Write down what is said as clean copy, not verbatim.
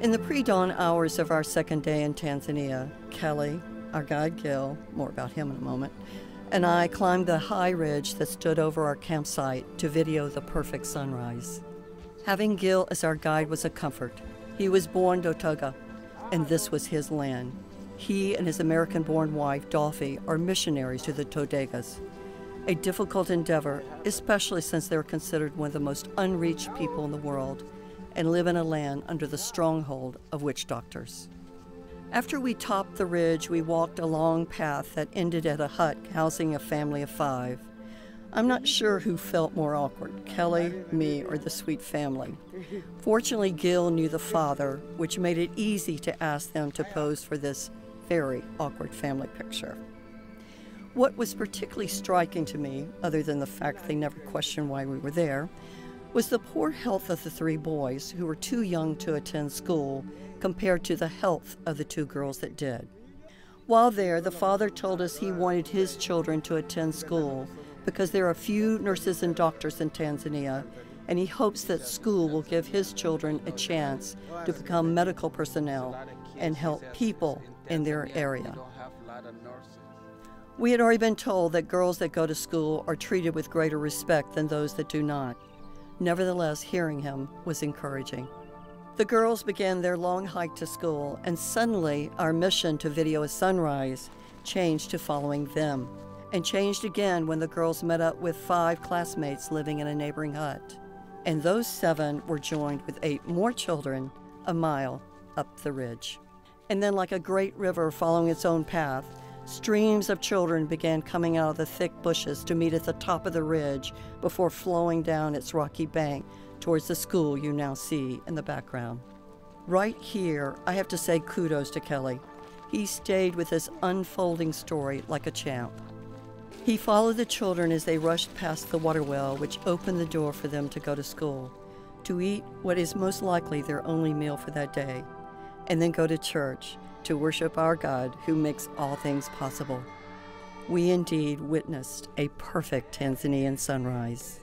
In the pre-dawn hours of our second day in Tanzania, Kelly, our guide Gil, more about him in a moment, and I climbed the high ridge that stood over our campsite to video the perfect sunrise. Having Gil as our guide was a comfort. He was born Dotoga, and this was his land. He and his American-born wife, Dolphy, are missionaries to the Todegas, a difficult endeavor, especially since they're considered one of the most unreached people in the world and live in a land under the stronghold of witch doctors. After we topped the ridge, we walked a long path that ended at a hut housing a family of 5. I'm not sure who felt more awkward, Kelly, me, or the sweet family. Fortunately, Gil knew the father, which made it easy to ask them to pose for this very awkward family picture. What was particularly striking to me, other than the fact they never questioned why we were there, was the poor health of the 3 boys who were too young to attend school compared to the health of the 2 girls that did. While there, the father told us he wanted his children to attend school because there are few nurses and doctors in Tanzania, and he hopes that school will give his children a chance to become medical personnel and help people in their area. We had already been told that girls that go to school are treated with greater respect than those that do not. Nevertheless, hearing him was encouraging. The girls began their long hike to school, and suddenly our mission to video a sunrise changed to following them, and changed again when the girls met up with 5 classmates living in a neighboring hut. And those 7 were joined with 8 more children a mile up the ridge. And then, like a great river following its own path, streams of children began coming out of the thick bushes to meet at the top of the ridge before flowing down its rocky bank towards the school you now see in the background. Right here, I have to say kudos to Kelly. He stayed with this unfolding story like a champ. He followed the children as they rushed past the water well, which opened the door for them to go to school, to eat what is most likely their only meal for that day, and then go to church to worship our God who makes all things possible. We indeed witnessed a perfect Tanzanian sunrise.